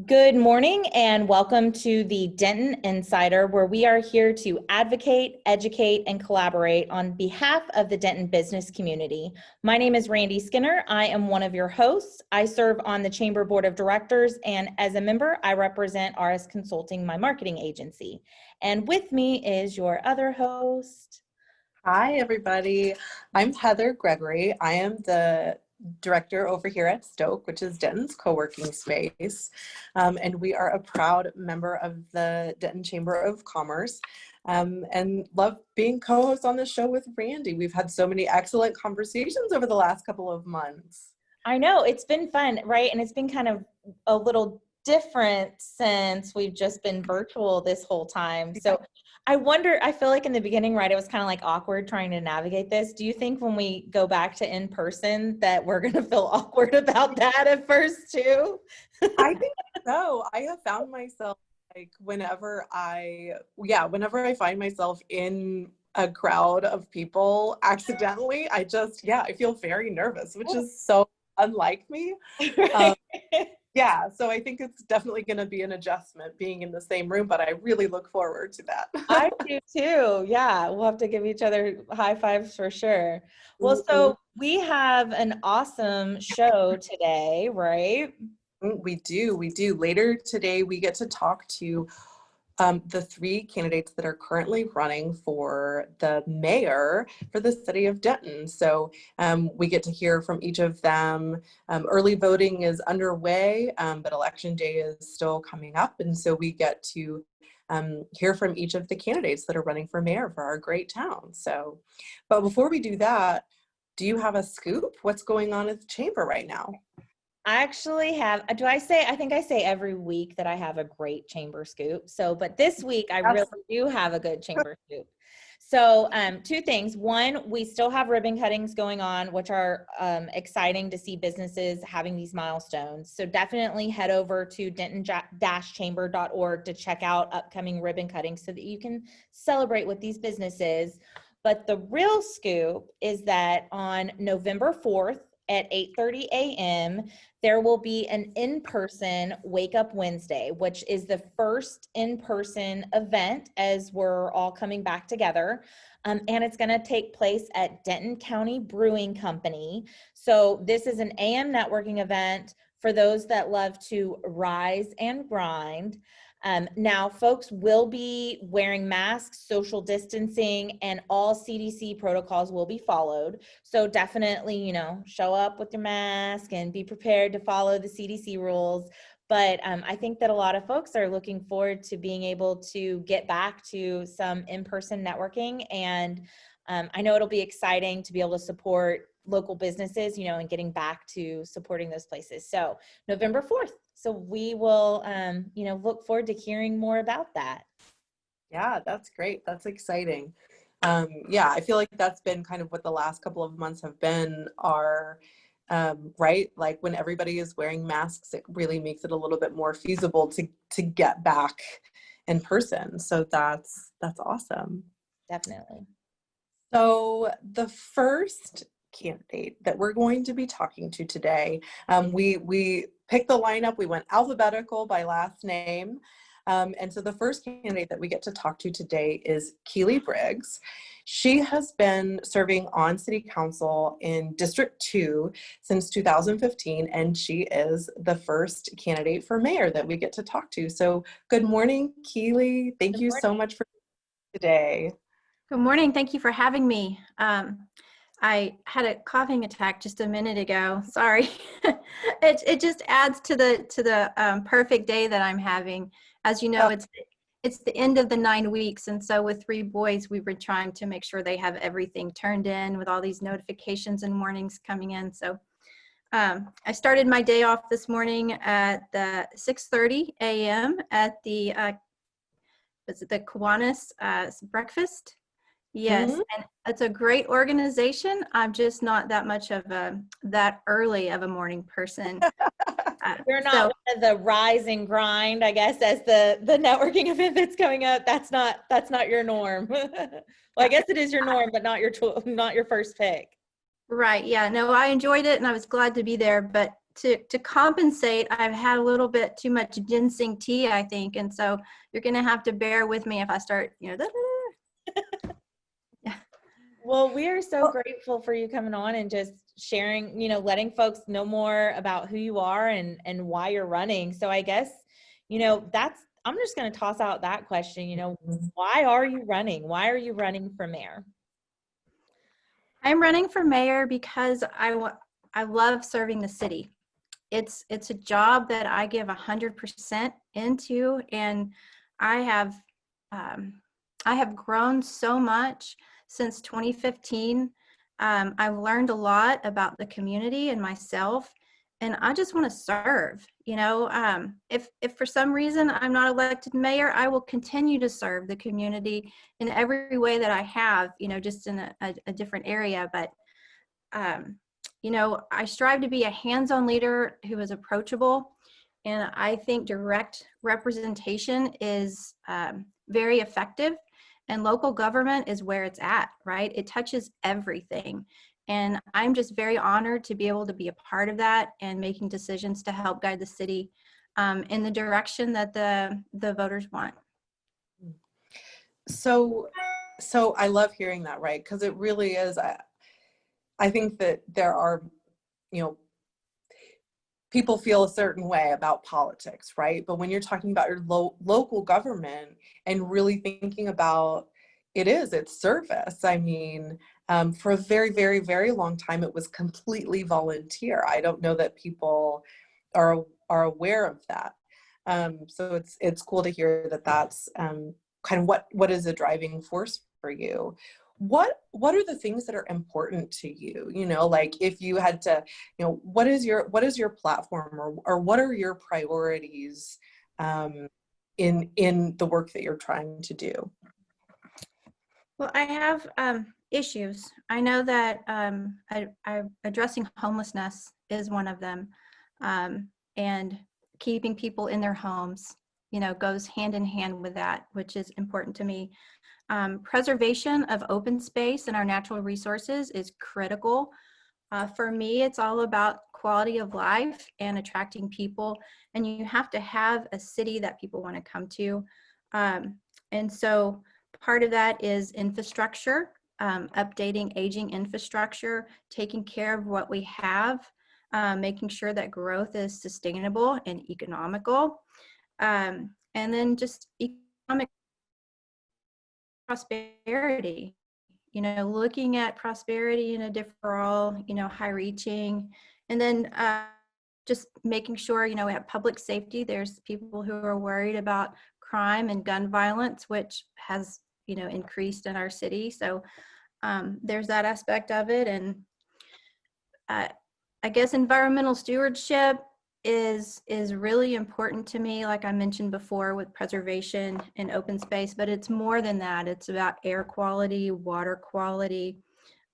Good morning and welcome to the Denton Insider, where we are here to advocate, educate, and collaborate on behalf of the Denton business community. My name is Randy Skinner. I am one of your hosts. I serve on the Chamber Board of Directors, and as a member, I represent RS Consulting, my marketing agency. And with me is your other host. Hi, everybody. I'm Heather Gregory. I am the director over here at Stoke, which is Denton's co-working space. And we are a proud member of the Denton Chamber of Commerce and love being co-host on the show with Randy. We've had so many excellent conversations over the last couple of months. I know, it's been fun, right? And it's been kind of a little different since we've just been virtual this whole time. So I wonder, I feel like in the beginning, right, it was kind of like awkward trying to navigate this. Do you think when we go back to in person that we're going to feel awkward about that at first too? I think so. I have found myself like whenever I find myself in a crowd of people accidentally, I feel very nervous, which is so unlike me. So I think it's definitely going to be an adjustment being in the same room, but I really look forward to that. I do too. Yeah, we'll have to give each other high fives for sure. Well, so we have an awesome show today, right? We do. Later today, we get to talk to the three candidates that are currently running for the mayor for the city of Denton. So we get to hear from each of them. Early voting is underway, but election day is still coming up. And so we get to hear from each of the candidates that are running for mayor for our great town. So, but before we do that, do you have a scoop? What's going on at the chamber right now? I actually have, I think I say every week that I have a great chamber scoop. So, but this week I really do have a good chamber scoop. So two things. One, we still have ribbon cuttings going on, which are exciting to see businesses having these milestones. So definitely head over to denton-chamber.org to check out upcoming ribbon cuttings so that you can celebrate with these businesses. But the real scoop is that on November 4th, at 8:30 a.m., there will be an in-person Wake Up Wednesday, which is the first in-person event as we're all coming back together. And it's going to take place at Denton County Brewing Company. So this is an AM networking event for those that love to rise and grind. Now, folks will be wearing masks, social distancing, and all CDC protocols will be followed. So definitely, show up with your mask and be prepared to follow the CDC rules. But I think that a lot of folks are looking forward to being able to get back to some in-person networking. And I know it'll be exciting to be able to support local businesses, and getting back to supporting those places. So November 4th. So we will, look forward to hearing more about that. Yeah, that's great. That's exciting. I feel like that's been kind of what the last couple of months have been right? Like when everybody is wearing masks, it really makes it a little bit more feasible to get back in person. So that's awesome. Definitely. So the first candidate that we're going to be talking to today, we picked the lineup. We went alphabetical by last name. And so the first candidate that we get to talk to today is Keely Briggs. She has been serving on City Council in District 2 since 2015, and she is the first candidate for mayor that we get to talk to. So good morning, Keely. Thank you so much for today. Good morning. Thank you for having me. I had a coughing attack just a minute ago. Sorry. It just adds to the perfect day that I'm having. As you know, it's the end of the 9 weeks, and so with 3 boys, we were trying to make sure they have everything turned in with all these notifications and warnings coming in. So I started my day off this morning at the 6:30 a.m. at the Kiwanis breakfast. Yes, and it's a great organization. I'm just not that much of that early of a morning person. You're not one of the rise and grind, I guess, as the networking event that's coming up. That's not your norm. Well, I guess it is your norm, but not your first pick. Right. Yeah. No, I enjoyed it and I was glad to be there. But to compensate, I've had a little bit too much ginseng tea, I think. And so you're going to have to bear with me if I start, Well, we are so grateful for you coming on and just sharing, letting folks know more about who you are and why you're running. So I guess, I'm just going to toss out that question, why are you running? Why are you running for mayor? I'm running for mayor because I love serving the city. It's a job that I give 100% into, and I have grown so much since 2015. I've learned a lot about the community and myself, and I just want to serve. If for some reason I'm not elected mayor, I will continue to serve the community in every way that I have, just in a different area. But I strive to be a hands-on leader who is approachable, and I think direct representation is very effective, and local government is where it's at, right? It touches everything, and I'm just very honored to be able to be a part of that and making decisions to help guide the city in the direction that the voters want. So I love hearing that, right? Because it really is. I think that there are, people feel a certain way about politics, right? But when you're talking about your local government and really thinking about its service. I mean, for a very, very, very long time, it was completely volunteer. I don't know that people are aware of that. So it's cool to hear that that's kind of what is a driving force for you. What are the things that are important to you? Like if you had to, what is your platform or what are your priorities in the work that you're trying to do? Well, I have issues. I know that addressing homelessness is one of them, and keeping people in their homes, goes hand in hand with that, which is important to me. Preservation of open space and our natural resources is critical. For me, it's all about quality of life and attracting people, and you have to have a city that people want to come to. And so part of that is infrastructure, updating aging infrastructure, taking care of what we have, making sure that growth is sustainable and economical, and then just economic prosperity, looking at prosperity in a different, high reaching, and then just making sure, we have public safety. There's people who are worried about crime and gun violence, which has, increased in our city. So there's that aspect of it. And I guess environmental stewardship is really important to me, like I mentioned before, with preservation and open space, but it's more than that. It's about air quality, water quality,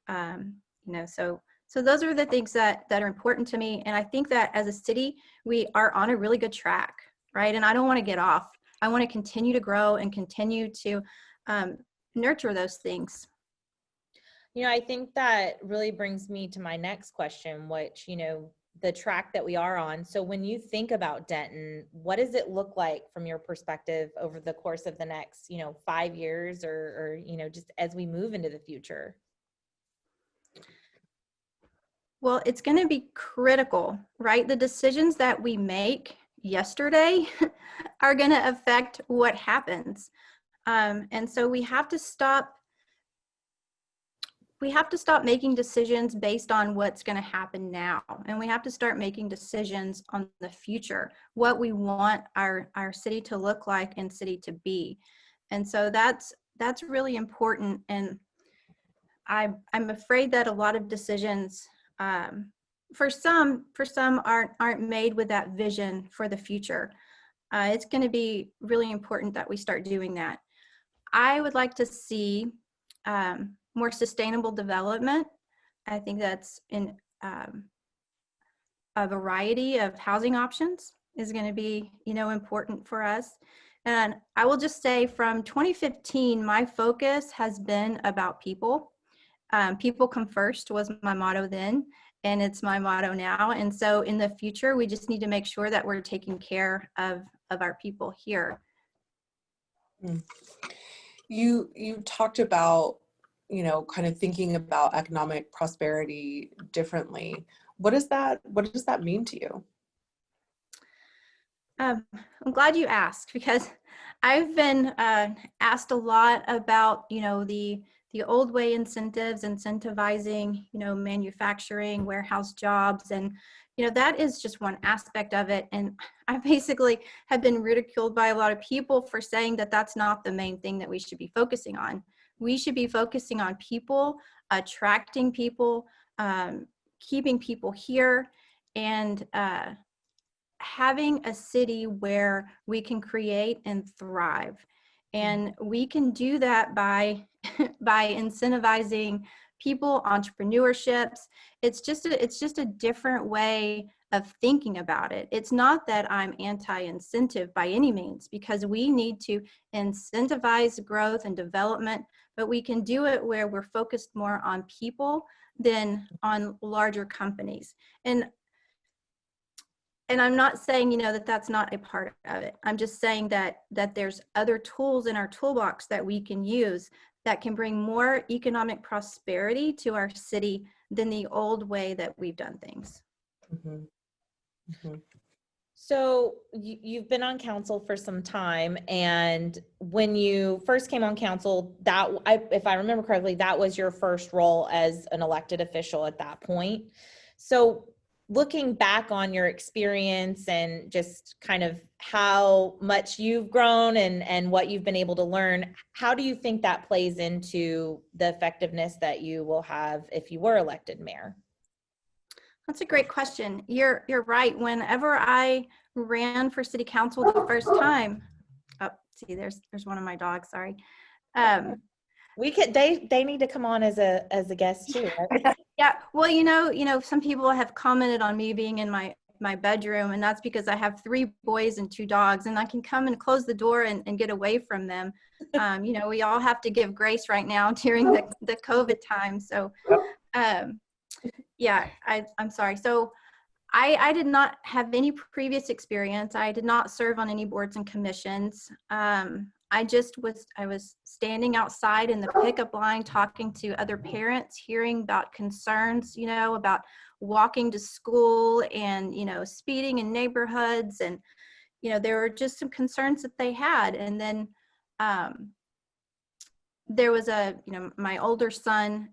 so those are the things that are important to me. And I think that as a city, we are on a really good track, right? And I don't want to get off. I want to continue to grow and continue to nurture those things. I think that really brings me to my next question, which, the track that we are on. So when you think about Denton, what does it look like from your perspective over the course of the next, 5 years or just as we move into the future? Well, it's going to be critical, right? The decisions that we make yesterday are going to affect what happens. And so we have to stop making decisions based on what's going to happen now. And we have to start making decisions on the future, what we want our city to look like and city to be. And so that's really important. And I'm afraid that a lot of decisions, for some aren't made with that vision for the future. It's going to be really important that we start doing that. I would like to see more sustainable development. I think that's in a variety of housing options is going to be, important for us. And I will just say from 2015, my focus has been about people. People come first was my motto then. and it's my motto now. And so in the future, we just need to make sure that we're taking care of our people here. You talked about, kind of thinking about economic prosperity differently. What does that mean to you? I'm glad you asked, because I've been asked a lot about, the old way incentives, incentivizing, manufacturing, warehouse jobs. And, that is just one aspect of it. And I basically have been ridiculed by a lot of people for saying that that's not the main thing that we should be focusing on. We should be focusing on people, attracting people, keeping people here, and having a city where we can create and thrive. And we can do that by by incentivizing people, entrepreneurships. It's just a different way of thinking about it. It's not that I'm anti-incentive by any means, because we need to incentivize growth and development, but we can do it where we're focused more on people than on larger companies. And I'm not saying, that that's not a part of it. I'm just saying that there's other tools in our toolbox that we can use that can bring more economic prosperity to our city than the old way that we've done things. Mm-hmm. Mm-hmm. So you've been on council for some time, and when you first came on council, if I remember correctly, that was your first role as an elected official at that point. So looking back on your experience and just kind of how much you've grown and what you've been able to learn, how do you think that plays into the effectiveness that you will have if you were elected mayor? That's a great question. You're right. Whenever I ran for city council the first time, see, there's one of my dogs, sorry. We could, they need to come on as a guest too, right? Yeah, well, some people have commented on me being in my bedroom, and that's because I have 3 boys and 2 dogs, and I can come and close the door and get away from them. We all have to give grace right now during the COVID time. So, yeah, I'm sorry. So I did not have any previous experience. I did not serve on any boards and commissions. I was standing outside in the pickup line talking to other parents, hearing about concerns, about walking to school and, speeding in neighborhoods. And, there were just some concerns that they had. And then there was my older son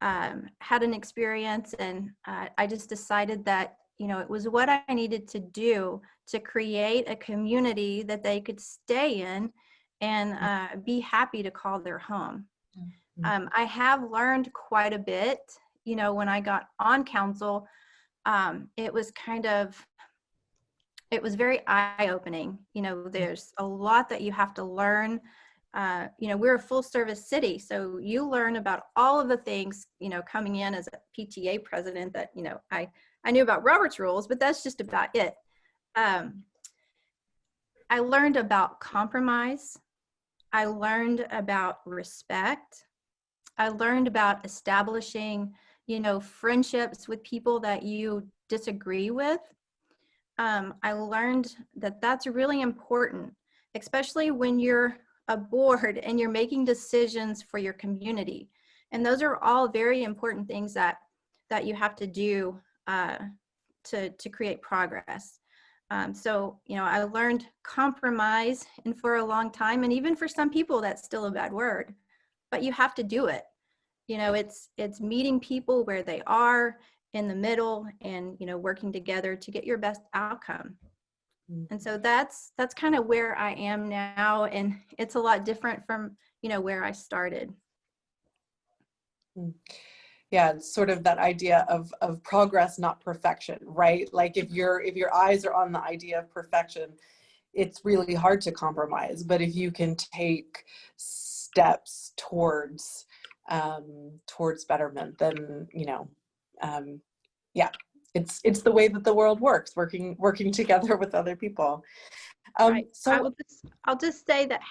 had an experience, and I just decided that, it was what I needed to do to create a community that they could stay in and be happy to call their home. I have learned quite a bit, when I got on council. It was very eye-opening. There's a lot that you have to learn. We're a full service city, so you learn about all of the things, coming in as a PTA president that, I knew about Robert's rules, but that's just about it. I learned about compromise. I learned about respect. I learned about establishing, friendships with people that you disagree with. I learned that that's really important, especially when you're a board and you're making decisions for your community. And those are all very important things that you have to do to create progress. So, I learned compromise, and for a long time, and even for some people, that's still a bad word, but you have to do it. It's meeting people where they are in the middle and, working together to get your best outcome. And so that's kind of where I am now. And it's a lot different from, where I started. Yeah, it's sort of that idea of progress, not perfection, right? Like if your eyes are on the idea of perfection, it's really hard to compromise. But if you can take steps towards betterment, then yeah, it's the way that the world works, working together with other people. Right. So I'll just say that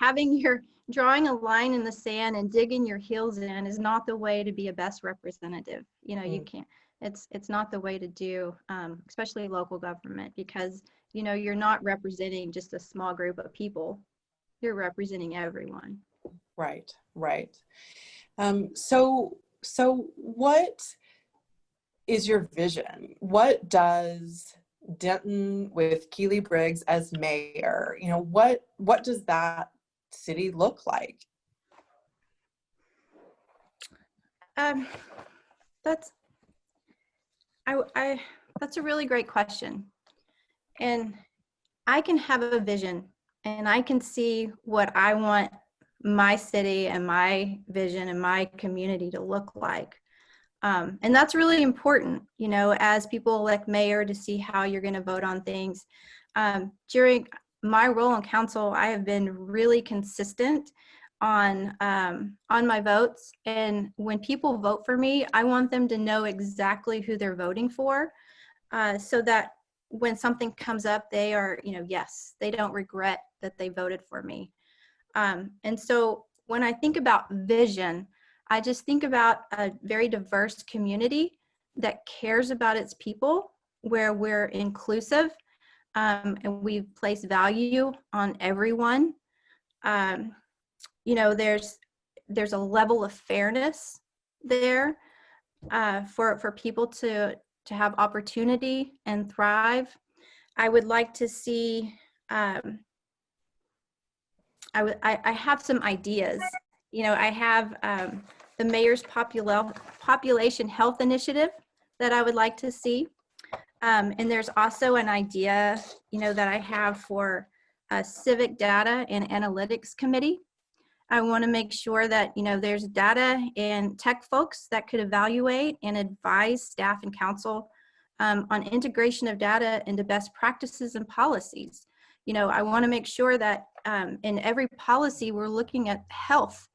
drawing a line in the sand and digging your heels in is not the way to be a best representative. You can't, It's not the way to do, especially local government, because, you know, you're not representing just a small group of people. You're representing everyone. Right, right. So what is your vision? What does Denton with Keely Briggs as mayor, you know, what does that city look like? That's that's a really great question. And I can have a vision and I can see what I want my city and my vision and my community to look like. And that's really important, you know, as people elect mayor, to see how you're going to vote on things. During my role on council, I have been really consistent on my votes. And when people vote for me, I want them to know exactly who they're voting for, so that when something comes up, they are, you know, yes, they don't regret that they voted for me. And so when I think about vision, I just think about a very diverse community that cares about its people, where we're inclusive, and we place value on everyone. You know, there's a level of fairness there, for people to have opportunity and thrive. I would like to see, I have some ideas. You know, I have the mayor's population health initiative that I would like to see. And there's also an idea, you know, that I have for a civic data and analytics committee. I want to make sure that, you know, there's data and tech folks that could evaluate and advise staff and council on integration of data into best practices and policies. You know, I want to make sure that in every policy we're looking at health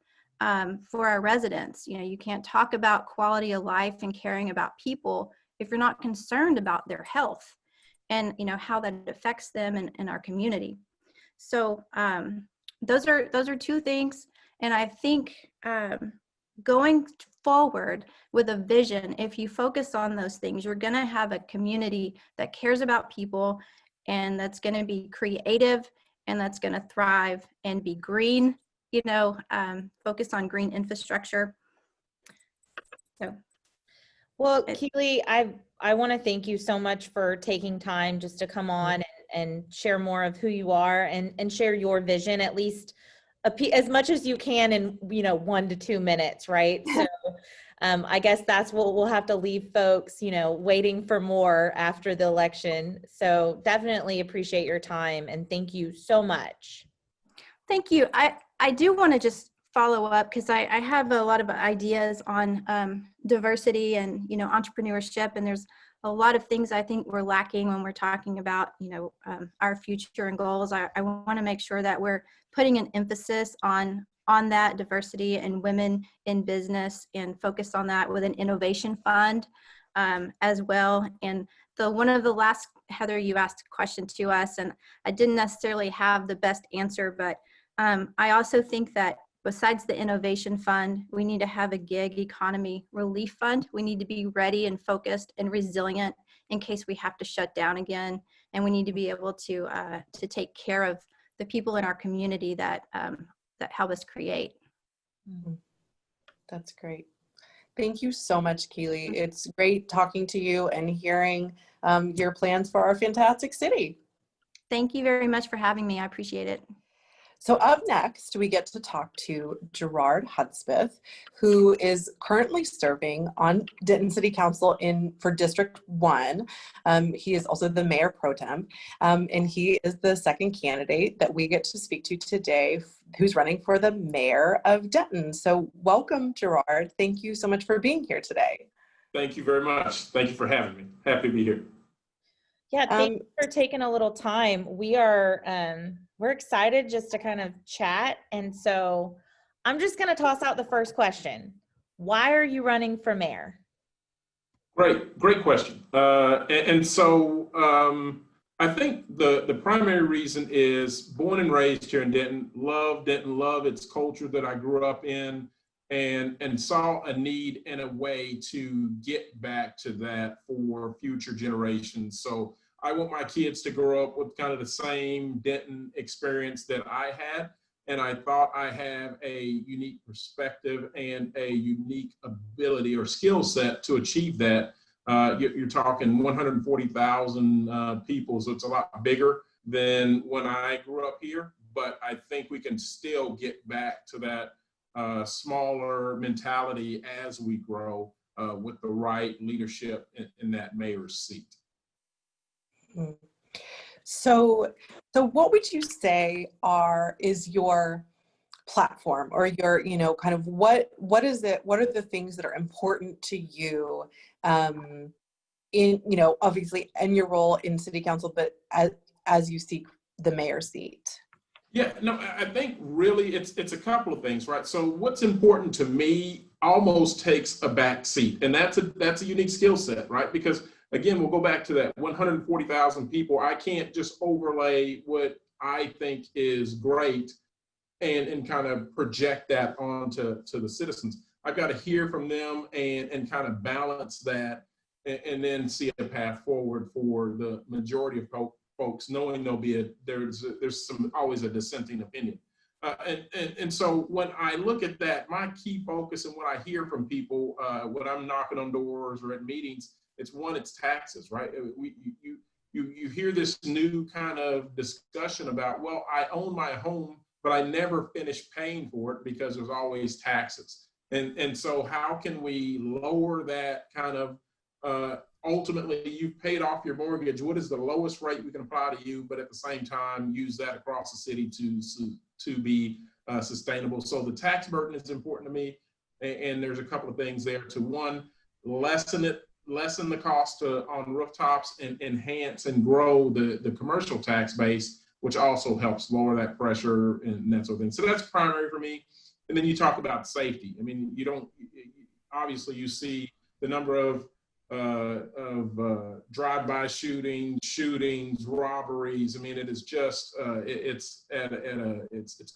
for our residents. You know, you can't talk about quality of life and caring about people if you're not concerned about their health and, you know, how that affects them and our community. So those are two things. And I think going forward with a vision, if you focus on those things, you're going to have a community that cares about people, and that's going to be creative, and that's going to thrive and be green, you know, focus on green infrastructure. So. Well, Keely, I want to thank you so much for taking time just to come on and share more of who you are and share your vision, at least as much as you can in, you know, 1 to 2 minutes, right? So I guess that's what we'll have to leave folks, you know, waiting for more after the election. So definitely appreciate your time, and thank you so much. Thank you. I do want to just follow up, because I have a lot of ideas on diversity and, you know, entrepreneurship, and there's a lot of things I think we're lacking when we're talking about, you know, our future and goals. I want to make sure that we're putting an emphasis on that diversity and women in business, and focus on that with an innovation fund as well. And one of the last, Heather, you asked a question to us, and I didn't necessarily have the best answer, but I also think that besides the innovation fund, we need to have a gig economy relief fund. We need to be ready and focused and resilient in case we have to shut down again. And we need to be able to take care of the people in our community that help us create. That's great. Thank you so much, Keely. It's great talking to you and hearing your plans for our fantastic city. Thank you very much for having me. I appreciate it. So up next, we get to talk to Gerard Hudspeth, who is currently serving on Denton City Council for District 1. He is also the mayor pro tem, and he is the second candidate that we get to speak to today, who's running for the mayor of Denton. So welcome, Gerard. Thank you so much for being here today. Thank you very much. Thank you for having me. Happy to be here. Yeah, thank you for taking a little time. We're excited just to kind of chat. And so I'm just going to toss out the first question. Why are you running for mayor? Great question. So I think the primary reason is born and raised here in Denton, love its culture that I grew up in. and saw a need and a way to get back to that for future generations. So I want my kids to grow up with kind of the same Denton experience that I had. And I thought I have a unique perspective and a unique ability or skill set to achieve that. You're talking 140,000 people, so it's a lot bigger than when I grew up here. But I think we can still get back to that smaller mentality as we grow with the right leadership in that mayor's seat. So what would you say is your platform, or your, kind of what is it? What are the things that are important to you in, obviously in your role in city council, but as you seek the mayor's seat? Yeah, no, I think really it's a couple of things, right? So what's important to me almost takes a back seat, and that's a unique skill set, right? Because again, we'll go back to that 140,000 people. I can't just overlay what I think is great and kind of project that onto the citizens. I've got to hear from them and kind of balance that and then see a path forward for the majority of folks, knowing there's always a dissenting opinion. And so when I look at that, my key focus and what I hear from people when I'm knocking on doors or at meetings, it's taxes, right? You hear this new kind of discussion about, well, I own my home, but I never finish paying for it because there's always taxes. And so how can we lower that kind of, ultimately you've paid off your mortgage, what is the lowest rate we can apply to you, but at the same time use that across the city to be sustainable. So the tax burden is important to me. And there's a couple of things there to, one, lessen the cost on rooftops and enhance and grow the commercial tax base, which also helps lower that pressure and that sort of thing. So that's primary for me. And then you talk about safety. I mean, obviously you see the number of drive-by shootings, robberies. I mean, it is just it's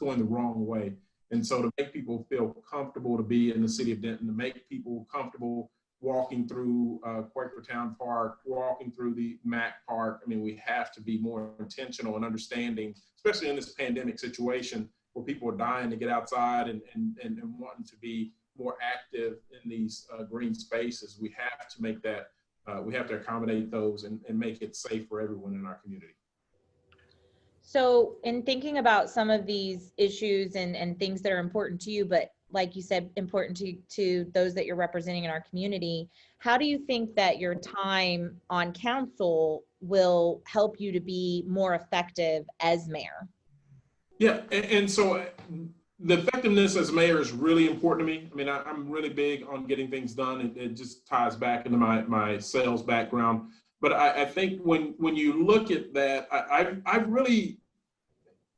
going the wrong way. And so to make people feel comfortable to be in the city of Denton, to make people comfortable walking through Quakertown Park, walking through the Mac Park, I mean, we have to be more intentional and understanding, especially in this pandemic situation where people are dying to get outside and wanting to be more active in these green spaces. We have to make that, we have to accommodate those and make it safe for everyone in our community. So in thinking about some of these issues and things that are important to you, but like you said, important to those that you're representing in our community, how do you think that your time on council will help you to be more effective as mayor? Yeah, and so the effectiveness as mayor is really important to me. I mean, I'm really big on getting things done. It just ties back into my sales background. But I think when you look at that, I've really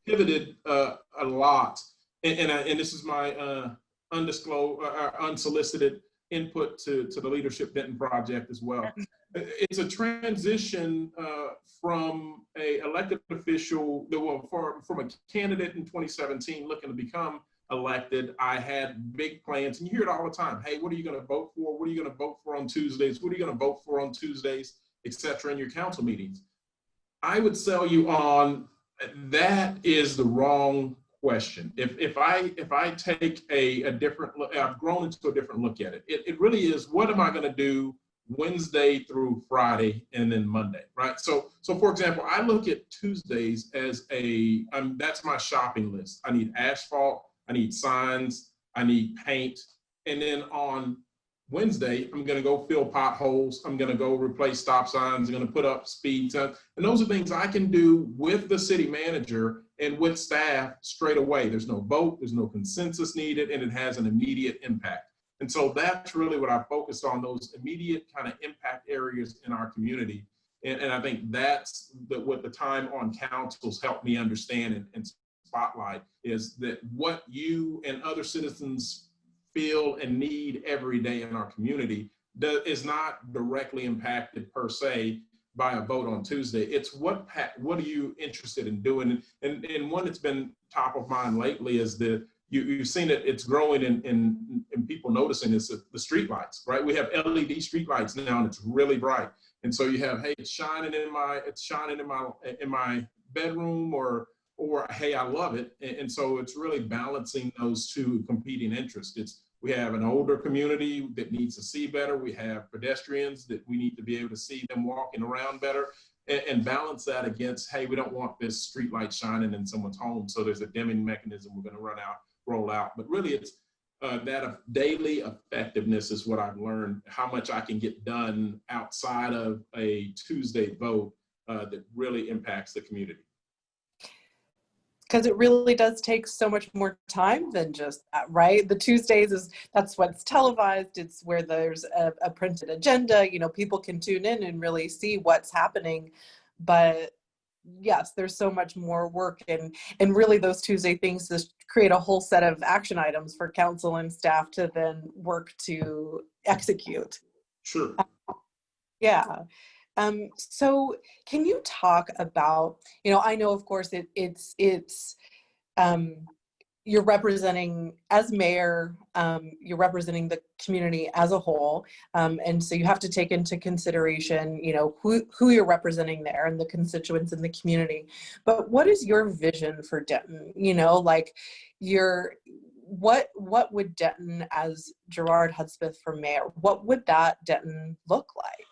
pivoted a lot, and this is my unsolicited input to the Leadership Denton Project as well. It's a transition from a elected official, from a candidate in 2017 looking to become elected. I had big plans, and you hear it all the time. Hey, what are you going to vote for? What are you going to vote for on Tuesdays? What are you going to vote for on Tuesdays, et cetera, in your council meetings? I would sell you on that is the wrong question. If I take a different look, I've grown into a different look at it. It really is, what am I going to do Wednesday through Friday and then Monday, right? So for example, I look at Tuesdays as that's my shopping list. I need asphalt, I need signs, I need paint, and then on Wednesday, I'm going to go fill potholes. I'm going to go replace stop signs. I'm going to put up speed signs. And those are things I can do with the city manager and with staff straight away. There's no vote, there's no consensus needed, and it has an immediate impact. And so that's really what I focused on, those immediate kind of impact areas in our community. And I think that's what the time on councils helped me understand and spotlight, is that what you and other citizens feel and need every day in our community is not directly impacted per se by a vote on Tuesday. It's what are you interested in doing? And one that's been top of mind lately is you've seen it, it's growing in people noticing is the street lights, right? We have LED street lights now, and it's really bright. And so you have, hey, it's shining in my bedroom, or hey, I love it. And so it's really balancing those two competing interests. We have an older community that needs to see better. We have pedestrians that we need to be able to see them walking around better, and balance that against, hey, we don't want this street light shining in someone's home, so there's a dimming mechanism we're going to roll out. But really, it's that daily effectiveness is what I've learned, how much I can get done outside of a Tuesday vote that really impacts the community. Because it really does take so much more time than just that, right? The Tuesdays that's what's televised. It's where there's a printed agenda. People can tune in and really see what's happening. But yes, there's so much more work, and really those Tuesday things just create a whole set of action items for council and staff to then work to execute. Sure. Yeah. So can you talk about, I know, of course, it's you're representing, as mayor, you're representing the community as a whole. And so you have to take into consideration, who you're representing there and the constituents in the community. But what is your vision for Denton? What would Denton, as Gerard Hudspeth for mayor, what would that Denton look like?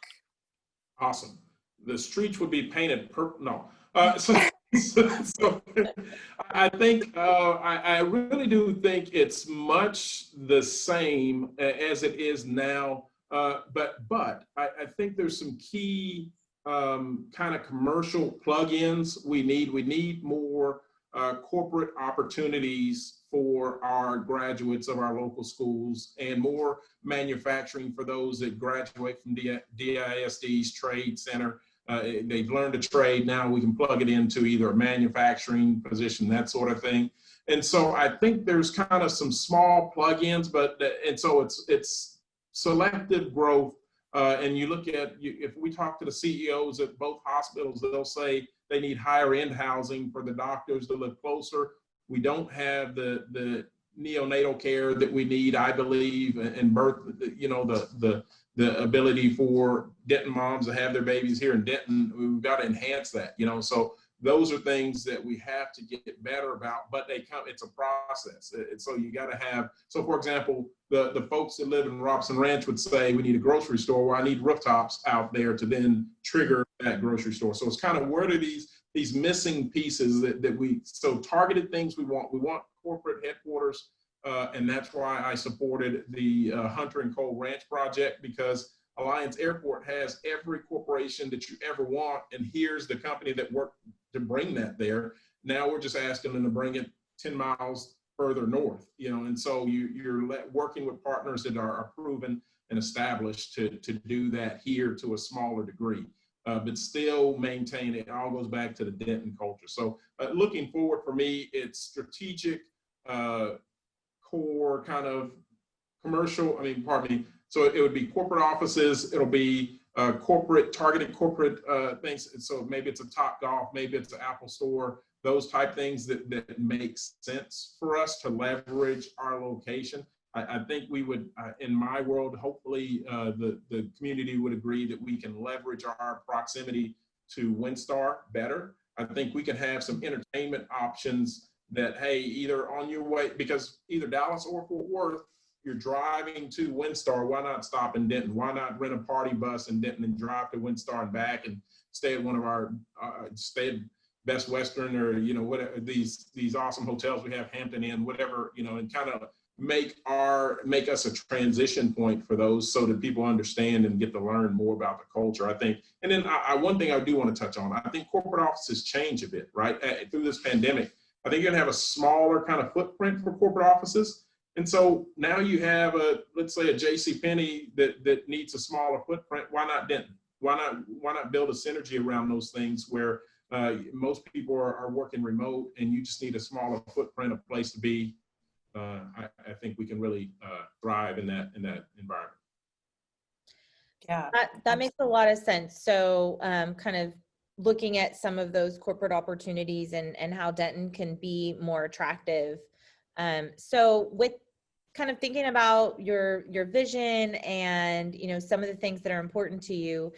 Awesome. The streets would be painted purple. No. So I think I really do think it's much the same as it is now. But I think there's some key kind of commercial plug-ins we need. We need more corporate opportunities for our graduates of our local schools, and more manufacturing for those that graduate from DISD's trade center. They've learned a trade. Now we can plug it into either a manufacturing position, that sort of thing. And so I think there's kind of some small plug-ins, and so it's selective growth. And you look at, if we talk to the CEOs at both hospitals, they'll say they need higher end housing for the doctors to live closer. We don't have the neonatal care that we need, I believe, and birth, the ability for Denton moms to have their babies here in Denton. We've got to enhance that, so those are things that we have to get better about, but it's a process. And so you got to have, so for example, the folks that live in Robson Ranch would say, we need a grocery store, where I need rooftops out there to then trigger that grocery store. So it's kind of, where do these missing pieces so targeted things we want corporate headquarters. And that's why I supported the Hunter and Cole Ranch project, because Alliance Airport has every corporation that you ever want, and here's the company that worked to bring that there. Now we're just asking them to bring it 10 miles further north, and so you're working with partners that are proven and established to do that here to a smaller degree, but still maintain it. It all goes back to the Denton culture. So looking forward for me, it's strategic, core kind of commercial, so it would be corporate offices, it'll be targeted corporate things. So maybe it's a Topgolf, maybe it's an Apple store, those type things that make sense for us to leverage our location. I think we would, in my world, hopefully the community would agree that we can leverage our proximity to WinStar better. I think we can have some entertainment options that, hey, either on your way, because either Dallas or Fort Worth, you're driving to WinStar, why not stop in Denton? Why not rent a party bus in Denton and drive to WinStar and back, and stay at one of our, stay at Best Western, or, whatever, these awesome hotels we have, Hampton Inn, whatever, and kind of make us a transition point for those, so that people understand and get to learn more about the culture, I think. And then one thing I do want to touch on, I think corporate offices change a bit, right? Through this pandemic, I think you're gonna have a smaller kind of footprint for corporate offices. And so now you have let's say a JCPenney that needs a smaller footprint. Why not Denton? Why not build a synergy around those things where most people are working remote, and you just need a smaller footprint, a place to be. I think we can really thrive in that environment. Yeah, that makes a lot of sense. So kind of looking at some of those corporate opportunities and how Denton can be more attractive So with kind of thinking about your vision and, some of the things that are important to you,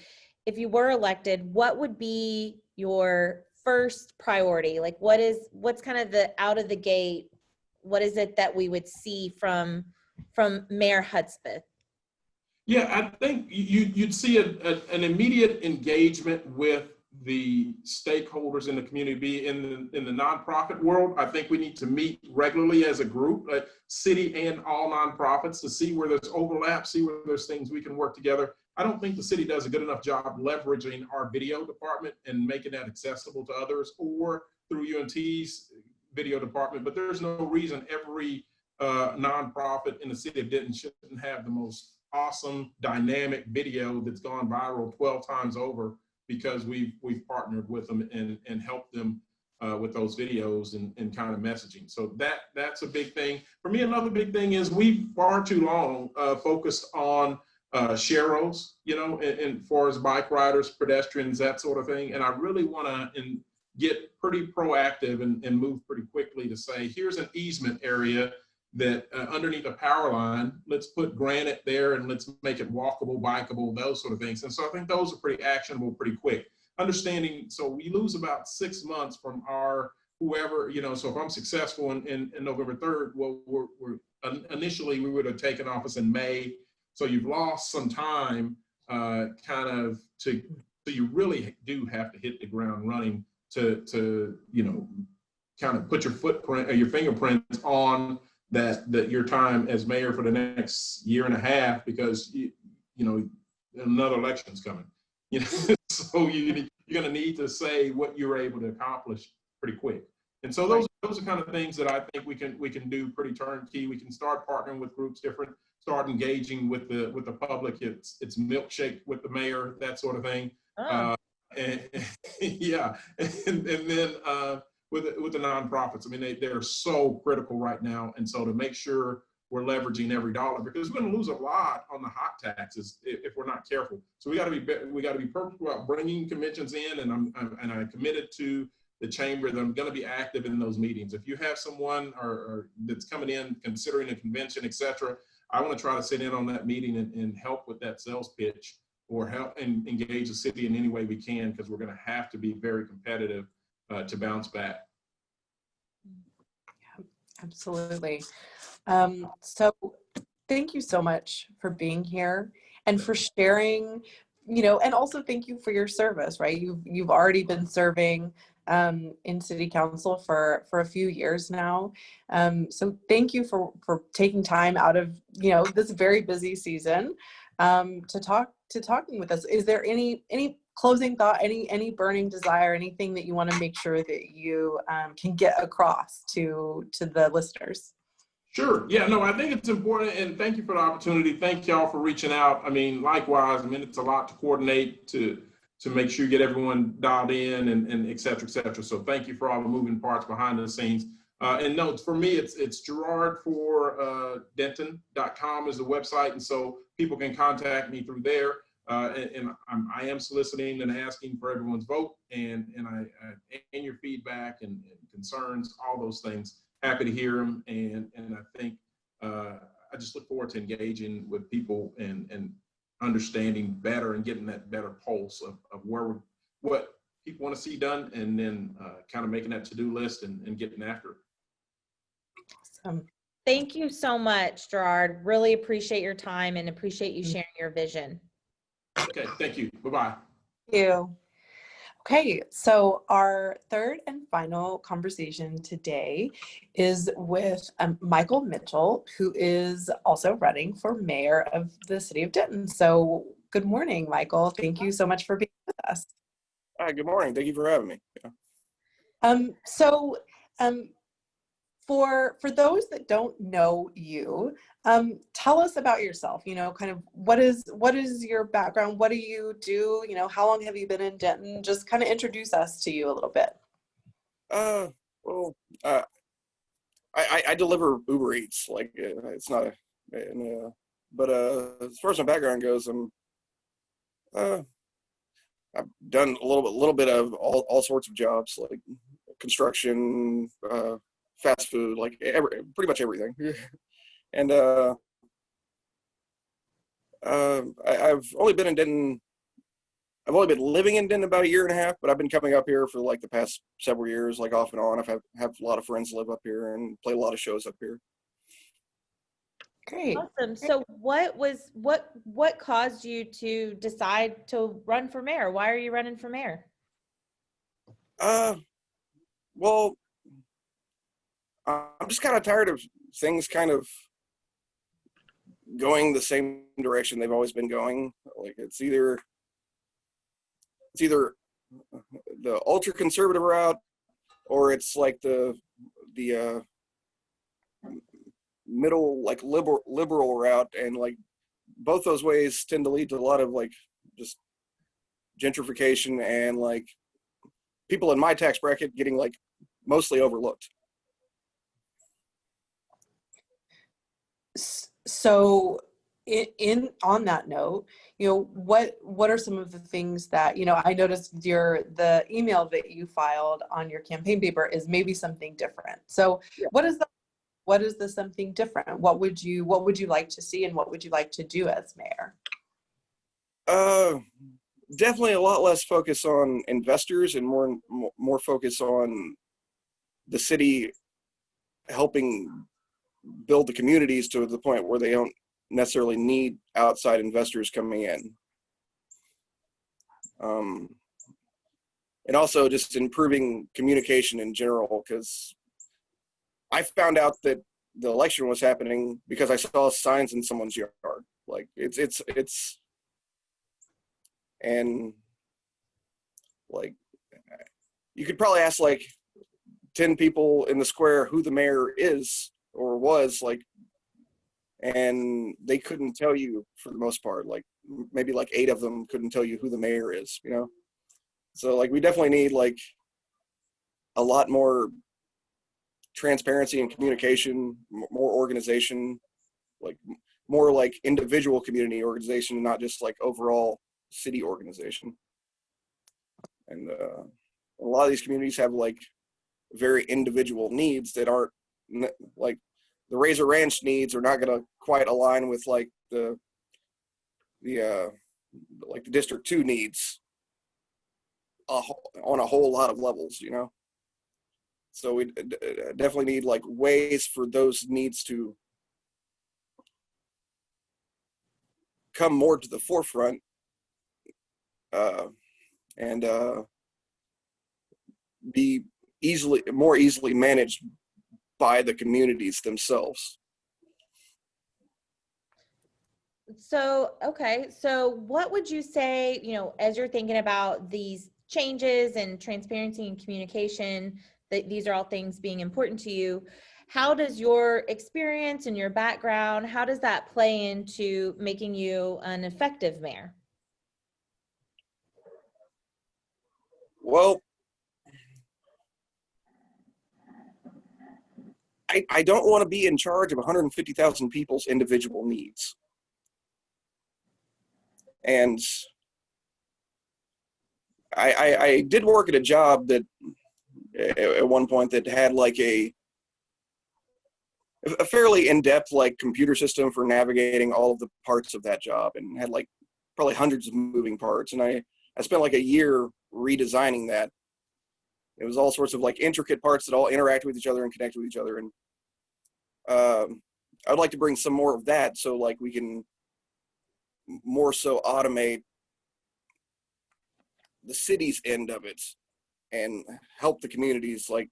if you were elected, what would be your first priority? Like what's kind of the out of the gate, what is it that we would see from Mayor Hudspeth? Yeah, I think you'd see an immediate engagement with the stakeholders in the community, in the nonprofit world. I think we need to meet regularly as a group, city and all nonprofits, to see where there's overlap, see where there's things we can work together. I don't think the city does a good enough job leveraging our video department and making that accessible to others, or through UNT's video department. But there's no reason every nonprofit in the city of Denton shouldn't have the most awesome dynamic video that's gone viral 12 times over, because we've partnered with them and helped them with those videos and kind of messaging. So that's a big thing. For me, another big thing is we've far too long focused on sharrows, and far as bike riders, pedestrians, that sort of thing. And I really want to get pretty proactive and move pretty quickly to say, here's an easement area that underneath a power line, let's put granite there and let's make it walkable, bikeable, those sort of things. And so I think those are pretty actionable pretty quick. Understanding, so we lose about 6 months from our whoever, so if I'm successful in November 3rd, well, initially we would have taken office in May. So you've lost some time so you really do have to hit the ground running to kind of put your footprint or your fingerprints on that your time as mayor for the next year and a half, because another election's coming. So you're going to need to say what you were able to accomplish pretty quick. And so those are kind of things that I think we can do pretty turnkey. We can start partnering with groups, start engaging with the public. It's milkshake with the mayor, that sort of thing. Oh. Yeah, and then with the nonprofits, I mean, they're so critical right now. And so to make sure we're leveraging every dollar, because we're going to lose a lot on the hot taxes if we're not careful. So we got to be purposeful about bringing conventions in, and I'm committed to the chamber that I'm going to be active in those meetings. If you have someone or that's coming in considering a convention, etc., I want to try to sit in on that meeting and help with that sales pitch, or help and engage the city in any way we can, because we're going to have to be very competitive to bounce back. Yeah, absolutely. So thank you so much for being here and for sharing, and also thank you for your service, right? You've already been serving in city council for a few years now. So thank you for taking time out of, this very busy season talking with us. Is there any closing thought, any burning desire, anything that you want to make sure that you can get across to the listeners? Sure. Yeah, no, I think it's important, and thank you for the opportunity. Thank y'all for reaching out. I mean, likewise, it's a lot to coordinate to make sure you get everyone dialed in and et cetera, et cetera. So thank you for all the moving parts behind the scenes. And no, for me, it's Gerard for Denton.com is the website. And so people can contact me through there. And I am soliciting and asking for everyone's vote and your feedback and concerns, all those things. Happy to hear them. And I think I just look forward to engaging with people and understanding better and getting that better pulse of what people want to see done, and then kind of making that to-do list and getting after it. Awesome. Thank you so much, Gerard. Really appreciate your time and appreciate you sharing your vision. Okay, thank you. Bye-bye. Thank you. Okay, so our third and final conversation today is with Michael Mitchell, who is also running for mayor of the city of Denton. So good morning, Michael. Thank you so much for being with us. Hi, good morning. Thank you for having me. For those that don't know you, tell us about yourself. Kind of what is your background? What do you do? How long have you been in Denton? Just kind of introduce us to you a little bit. I deliver Uber Eats. Like it's not but as far as my background goes, I've done a little bit of all sorts of jobs, like construction, fast food, like pretty much everything. And I've only been in Denton. I've only been living in Denton about a year and a half, but I've been coming up here for like the past several years, like off and on. Have a lot of friends live up here and play a lot of shows up here. Great. Awesome. So what caused you to decide to run for mayor? Why are you running for mayor? Well, I'm just kind of tired of things kind of going the same direction they've always been going. Like it's either the ultra conservative route, or it's like the middle, like liberal route, and like both those ways tend to lead to a lot of like just gentrification and like people in my tax bracket getting like mostly overlooked. So in on that note, you know, what are some of the things that, you know, I noticed the email that you filed on your campaign paper is maybe something different. So yeah. what is the something different? What would you like to see, and what would you like to do as mayor? Definitely a lot less focus on investors and more focus on the city helping build the communities to the point where they don't necessarily need outside investors coming in. And also just improving communication in general, because I found out that the election was happening because I saw signs in someone's yard. Like it's and like you could probably ask like 10 people in the square who the mayor is or was, like, and they couldn't tell you for the most part. Like maybe like 8 of them couldn't tell you who the mayor is, you know? So like we definitely need like a lot more transparency and communication, more organization, like more like individual community organization, and not just like overall city organization. And a lot of these communities have like very individual needs that aren't like the Razor Ranch needs are not going to quite align with like the District 2 needs on a whole lot of levels, you know? So we definitely need like ways for those needs to come more to the forefront, and be more easily managed by the communities themselves. So, okay. So what would you say, you know, as you're thinking about these changes and transparency and communication, that these are all things being important to you, how does your experience and your background, how does that play into making you an effective mayor? Well, I don't want to be in charge of 150,000 people's individual needs. And I did work at a job that at one point that had like a fairly in-depth like computer system for navigating all of the parts of that job, and had like probably hundreds of moving parts. And I spent like a year redesigning that. It was all sorts of like intricate parts that all interact with each other and connect with each other. And I'd like to bring some more of that, so like we can more so automate the city's end of it and help the communities like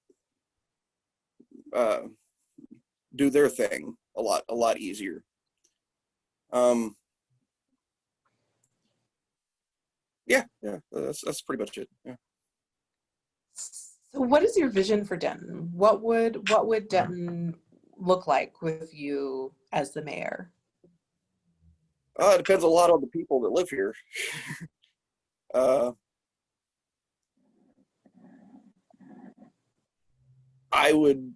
do their thing a lot easier. Yeah, that's pretty much it. Yeah. So what is your vision for Denton? What would Denton look like with you as the mayor? It depends a lot on the people that live here. I would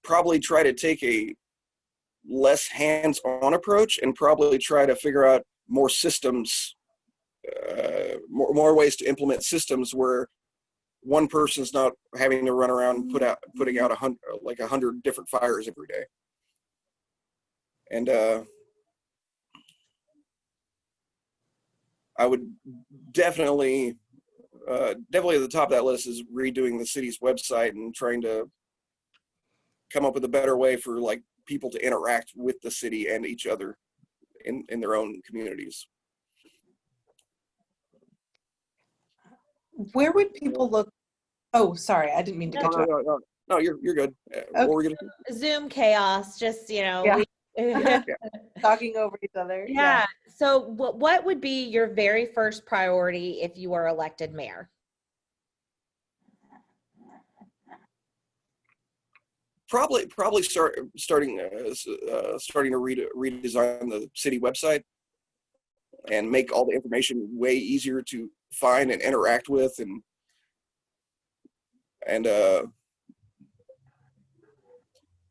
probably try to take a less hands-on approach and probably try to figure out more systems, more ways to implement systems where one person's not having to run around and putting out 100 different fires every day. And I would definitely at the top of that list is redoing the city's website and trying to come up with a better way for like people to interact with the city and each other in their own communities. Where would people look? Oh, sorry, I didn't mean to cut you off. No, you're good. Okay. What were we gonna do? Zoom chaos, just, Yeah. yeah. Talking over each other. Yeah. So what would be your very first priority if you were elected mayor? Probably starting to redesign the city website and make all the information way easier to find and interact with, and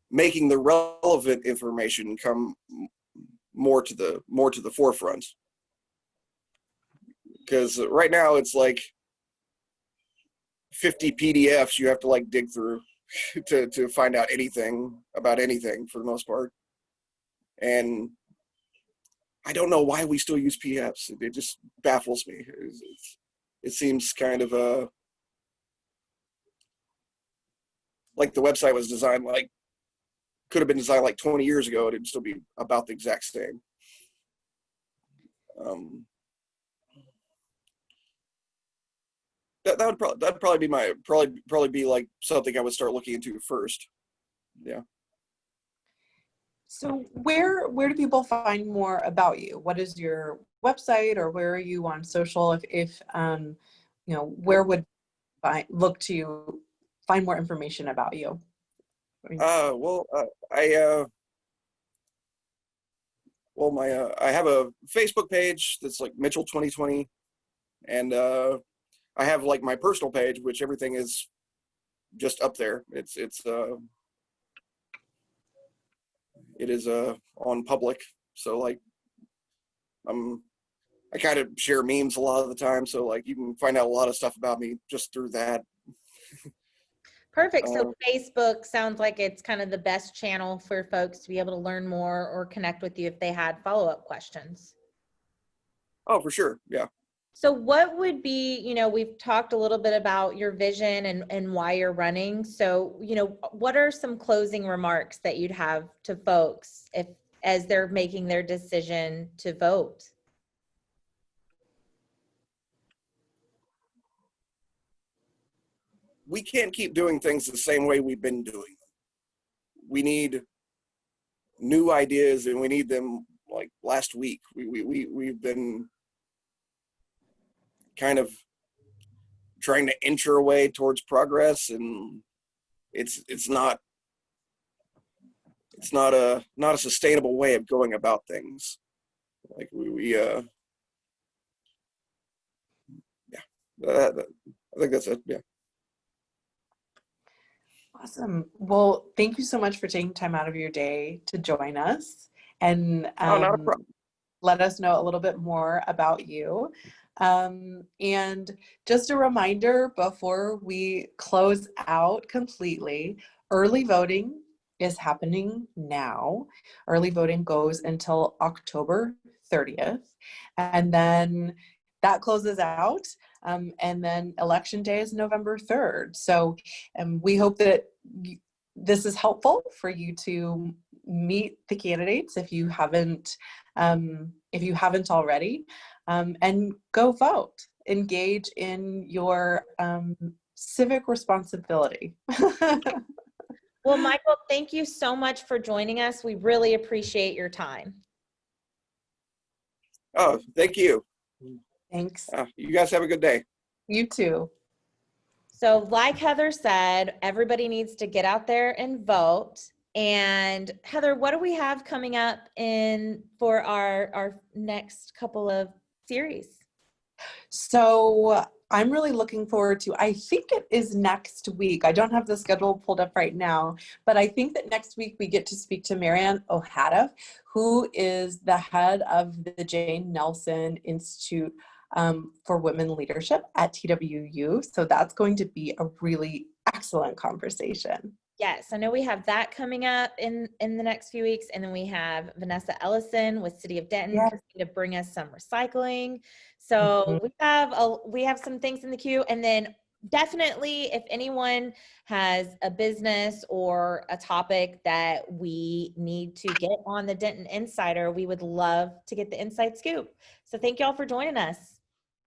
making the relevant information come more to the forefront. Because right now it's like 50 PDFs you have to like dig through to find out anything about anything for the most part. And I don't know why we still use PDFs. It just baffles me. It seems kind of like the website was designed could have been designed like 20 years ago, and it'd still be about the exact same. That'd probably be probably be like something I would start looking into first. Yeah. So where do people find more about you? What is your website, or where are you on social? If where would I look to find more information about you? I have a Facebook page that's like Mitchell 2020, and I have like my personal page, which everything is just up there. It is on public, so like I kind of share memes a lot of the time, so like you can find out a lot of stuff about me just through that. Perfect. So Facebook sounds like it's kind of the best channel for folks to be able to learn more or connect with you if they had follow-up questions. Oh, for sure. Yeah. So what would be, we've talked a little bit about your vision and why you're running. So, what are some closing remarks that you'd have to folks as they're making their decision to vote? We can't keep doing things the same way we've been doing them. We need new ideas, and we need them like last week. We've been kind of trying to inch our way towards progress, and it's not a sustainable way of going about things. Like I think that's it. Yeah. Awesome. Well, thank you so much for taking time out of your day to join us and not a problem. let us know a little bit more about you. And just a reminder before we close out completely, early voting is happening now. Early voting goes until October 30th, and then that closes out. And then election day is November 3rd. So we hope that this is helpful for you to meet the candidates if you haven't already, and go vote. Engage in your civic responsibility. Well, Michael, thank you so much for joining us. We really appreciate your time. Oh, thank you. Thanks. You guys have a good day. You too. So like Heather said, everybody needs to get out there and vote. And Heather, what do we have coming up for our next couple of series? So I'm really looking forward to, I think it is next week. I don't have the schedule pulled up right now, but I think that next week we get to speak to Marianne O'Hara, who is the head of the Jane Nelson Institute for women leadership at TWU. So that's going to be a really excellent conversation. Yes, I know we have that coming up in the next few weeks, and then we have Vanessa Ellison with City of Denton Yes. to bring us some recycling. So we have some things in the queue, and then definitely if anyone has a business or a topic that we need to get on the Denton Insider, we would love to get the inside scoop. So thank y'all for joining us.